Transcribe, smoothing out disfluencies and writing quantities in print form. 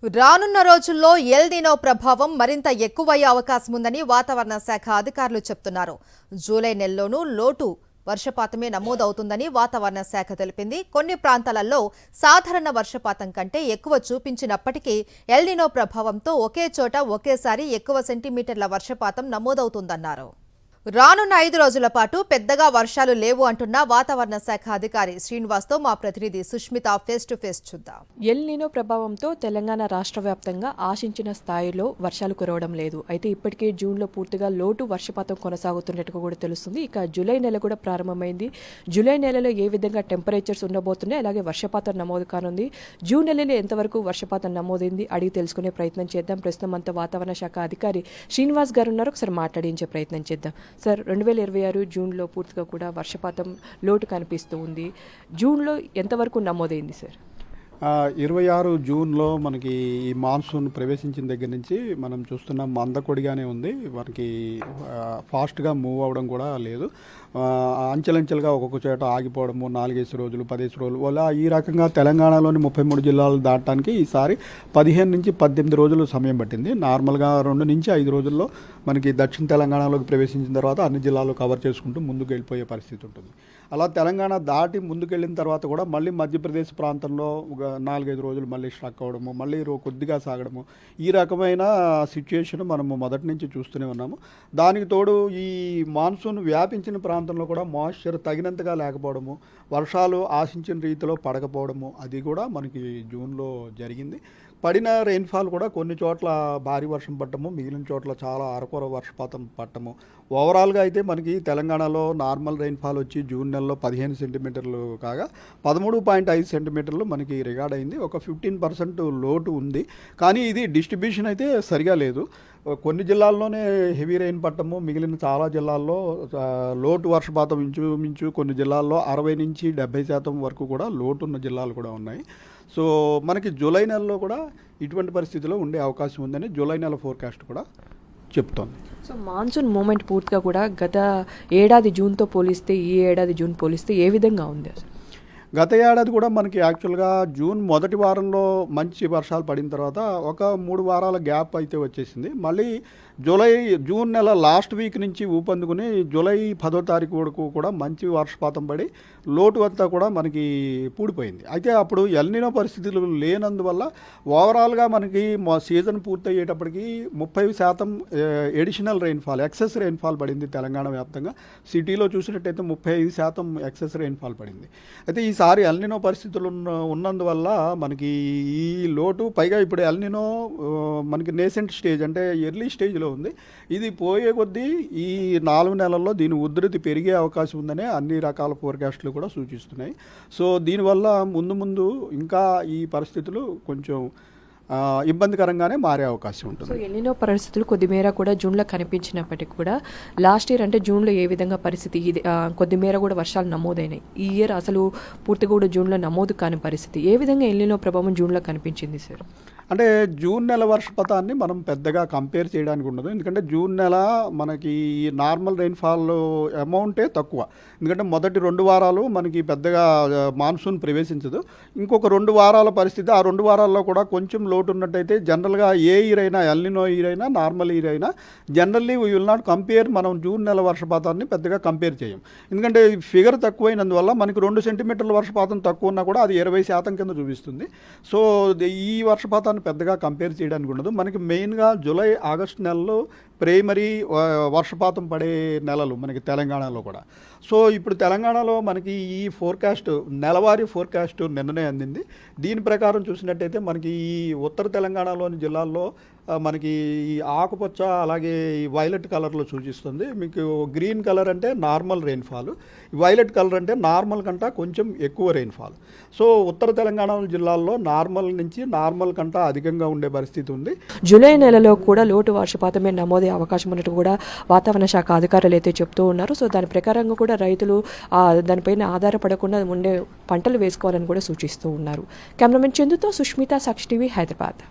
రానున్న రోజుల్లో El Nino ప్రభావం మరింత ఎక్కువయ్యే అవకాశం ఉందని వాతావరణ శాఖ అధికారులు చెబుతున్నారు. జూలై నెలలోనూ లోటు వర్షపాతమే నమోదవుతుందని వాతావరణ శాఖ తెలిపింది. కొన్ని ప్రాంతాలలో సాధారణ వర్షపాతం కంటే ఎక్కువ చూపించినప్పటికీ ఎల్ నినో ప్రభావంతో ఒకే చోట ఒకేసారి ఎక్కువ సెంటీమీటర్ల వర్షపాతం నమోదవుతుందన్నారు. రానున్న 5 రోజుల పాటు పెద్దగా వర్షాలు లేవు అంటున్న వాతావరణ శాఖ అధికారి శ్రీనివాస్తో మా ప్రతినిధి సుష్మిత ఫేస్ టు ఫేస్ చూద్దాం. ఎల్ నినో ప్రభావంతో తెలంగాణ రాష్ట్ర వ్యాప్తంగా ఆశించిన స్థాయిలో వర్షాలు కురవడం లేదు. అయితే ఇప్పటికే జూన్లో పూర్తిగా లోటు వర్షపాతం కొనసాగుతున్నట్టుగా కూడా తెలుస్తుంది. ఇక జూలై నెల కూడా ప్రారంభమైంది. జూలై నెలలో ఏ విధంగా టెంపరేచర్స్ ఉండబోతున్నాయి, అలాగే వర్షపాతం నమోదు కానుంది, జూన్ నెలలో ఎంతవరకు వర్షపాతం నమోదైంది అడిగి తెలుసుకునే ప్రయత్నం చేద్దాం. ప్రస్తుతం అంతా వాతావరణ శాఖ అధికారి శ్రీనివాస్ గారు ఉన్నారు. ఒకసారి మాట్లాడించే ప్రయత్నం చేద్దాం. సార్, 2026 జూన్లో పూర్తిగా కూడా వర్షపాతం లోటు కనిపిస్తూ ఉంది. జూన్లో ఎంతవరకు నమోదైంది సార్? 26 జూన్లో మనకి ఈ మాన్సూన్ ప్రవేశించిన దగ్గర నుంచి మనం చూస్తున్నాం మందకొడిగానే ఉంది. మనకి ఫాస్ట్గా మూవ్ అవ్వడం కూడా లేదు. అంచెలంచెలుగా ఒక్కొక్క చోట ఆగిపోవడము, 4 రోజులు 10 రోజులు వల్ల ఈ రకంగా తెలంగాణలోని 33 జిల్లాలు దాటడానికి ఈసారి 15 నుంచి 18 రోజులు సమయం పట్టింది. నార్మల్గా 2 నుంచి 5 రోజుల్లో మనకి దక్షిణ తెలంగాణలోకి ప్రవేశించిన తర్వాత అన్ని జిల్లాలు కవర్ చేసుకుంటూ ముందుకు వెళ్ళిపోయే పరిస్థితి ఉంటుంది. అలా తెలంగాణ దాటి ముందుకెళ్ళిన తర్వాత కూడా మళ్ళీ మధ్యప్రదేశ్ ప్రాంతంలో 4-5 రోజులు మళ్ళీ స్ట్రక్ అవ్వడము, మళ్ళీ కొద్దిగా సాగడము, ఈ రకమైన సిచ్యుయేషన్ మనము మొదటి నుంచి చూస్తూనే ఉన్నాము. దానికి తోడు ఈ మాన్సూన్ వ్యాపించిన ప్రాంతంలో కూడా మాయిశ్చర్ తగినంతగా లేకపోవడము, వర్షాలు ఆశించిన రీతిలో పడకపోవడము, అది కూడా మనకి జూన్లో జరిగింది. పడిన రెయిన్ఫాల్ కూడా కొన్ని చోట్ల భారీ వర్షం పట్టము, మిగిలిన చోట్ల చాలా అరకొర వర్షపాతం పట్టము. ఓవరాల్గా అయితే మనకి తెలంగాణలో నార్మల్ రెయిన్ఫాల్ వచ్చి జూన్ నెలలో 15 సెంటీమీటర్లు కాగా 13.5 సెంటీమీటర్లు మనకి రికార్డ్ అయింది. ఒక 15% లోటు ఉంది. కానీ ఇది డిస్ట్రిబ్యూషన్ అయితే సరిగా లేదు. కొన్ని జిల్లాల్లోనే హెవీ రెయిన్ పట్టము, మిగిలిన చాలా జిల్లాల్లో లోటు వర్షపాతం ఇంచుమించు కొన్ని జిల్లాల్లో 60 నుంచి 70% వరకు కూడా లోటు ఉన్న జిల్లాలు కూడా ఉన్నాయి. సో మనకి జూలై నెలలో కూడా ఇటువంటి పరిస్థితిలో ఉండే అవకాశం ఉందని జూలై నెల ఫోర్కాస్ట్ కూడా చెప్తోంది. సో మాన్సూన్ మూమెంట్ పూర్తిగా కూడా గత ఏడాది జూన్తో పోలిస్తే ఈ ఏడాది జూన్ పోలిస్తే ఏ విధంగా ఉంది? గత ఏడాది కూడా మనకి యాక్చువల్గా జూన్ మొదటి వారంలో మంచి వర్షాలు పడిన తర్వాత ఒక 3 వారాల గ్యాప్ అయితే వచ్చేసింది. మళ్ళీ జూన్ నెల లాస్ట్ వీక్ నుంచి ఊపందుకుని జూలై 10వ తారీఖు వరకు కూడా మంచి వర్షపాతం పడి లోటు అంతా కూడా మనకి పూడిపోయింది. అయితే అప్పుడు ఎల్ నినో పరిస్థితులు లేనందువల్ల ఓవరాల్గా మనకి సీజన్ పూర్తయ్యేటప్పటికి 30% ఎడిషనల్ రెయిన్ఫాల్, ఎక్సెస్ రెయిన్ఫాల్ పడింది తెలంగాణ వ్యాప్తంగా. సిటీలో చూసినట్టయితే 35% ఎక్సెస్ రెయిన్ఫాల్ పడింది. అయితే ఈసారి ఎల్ నినో పరిస్థితులు ఉన్నందువల్ల మనకి ఈ లోటు, పైగా ఇప్పుడు ఎల్ నినో మనకి నేసెంట్ స్టేజ్ అంటే ఎర్లీ స్టేజ్లో ఉంది. ఇది పోయే కొద్దీ ఈ 4 నెలల్లో దీని ఉధృతి పెరిగే అవకాశం ఉందనే అన్ని రకాల ఫోర్కాస్ట్లు కూడా సూచిస్తున్నాయి. సో దీనివల్ల ముందు ఇంకా ఈ పరిస్థితులు కొంచెం ఇబ్బందికరంగానే మారే అవకాశం ఉంటుంది. సో ఎల్ నినో పరిస్థితులు కొద్దిమేర కూడా జూన్లో కనిపించినప్పటికీ కూడా లాస్ట్ ఇయర్ అంటే జూన్లో ఏ విధంగా పరిస్థితి, ఇది కొద్దిమేర కూడా వర్షాలు నమోదైనాయి. ఈ ఇయర్ అసలు పూర్తిగా కూడా జూన్లో నమోదు కాని పరిస్థితి. ఏ విధంగా ఎల్ నినో ప్రభావం జూన్లో కనిపించింది సార్? అంటే జూన్ నెల వర్షపాతాన్ని మనం పెద్దగా కంపేర్ చేయడానికి ఉండదు. ఎందుకంటే జూన్ నెల మనకి నార్మల్ రెయిన్ఫాల్ అమౌంటే తక్కువ. ఎందుకంటే మొదటి 2 వారాలు మనకి పెద్దగా మాన్సూన్ ప్రవేశించదు. ఇంకొక 2 వారాల పరిస్థితి, ఆ 2 వారాల్లో కూడా కొంచెం లోటు ఉన్నట్టయితే జనరల్గా ఏ ఇయర్ అయినా, ఎల్ నినో ఇయర్ అయినా, నార్మల్ ఇయర్ అయినా, generally we will not compare. మనం జూన్ నెల వర్షపాతాన్ని పెద్దగా కంపేర్ చేయం. ఎందుకంటే ఫిగర్ తక్కువైనందువల్ల మనకి 2 సెంటీమీటర్ల వర్షపాతం తక్కువ ఉన్నా కూడా అది 20% కింద చూపిస్తుంది. సో ఈ వర్షపాతాన్ని పెద్దగా కంపేర్ చేయడానికి ఉండదు. మనకి మెయిన్గా జూలై, ఆగస్టు నెలలో ప్రైమరీ వర్షపాతం పడే నెలలు మనకి తెలంగాణలో కూడా. సో ఇప్పుడు తెలంగాణలో మనకి ఈ ఫోర్కాస్ట్, నెలవారీ ఫోర్కాస్ట్ నిన్ననే అందింది. దీని ప్రకారం చూసినట్టయితే మనకి ఈ ఉత్తర తెలంగాణలోని జిల్లాల్లో మనకి ఈ ఆకుపచ్చ అలాగే ఈ వైలెట్ కలర్లో సూచిస్తుంది. మీకు గ్రీన్ కలర్ అంటే నార్మల్ రెయిన్ఫాల్, వైలెట్ కలర్ అంటే నార్మల్ కంటా కొంచెం ఎక్కువ రెయిన్ఫాల్. సో ఉత్తర తెలంగాణ జిల్లాల్లో నార్మల్ నుంచి నార్మల్ కంటా అధికంగా ఉండే పరిస్థితి ఉంది. జూలై నెలలో కూడా లోటు వర్షపాతమే నమోదే అవకాశం ఉన్నట్టు కూడా వాతావరణ శాఖ అధికారులు అయితే చెప్తూ ఉన్నారు. సో దాని ప్రకారంగా కూడా రైతులు దానిపైన ఆధారపడకుండా ఉండే పంటలు వేసుకోవాలని కూడా సూచిస్తూ ఉన్నారు. కెమెరామెన్ చందుతో సుష్మిత, సాక్షి టీవీ, హైదరాబాద్.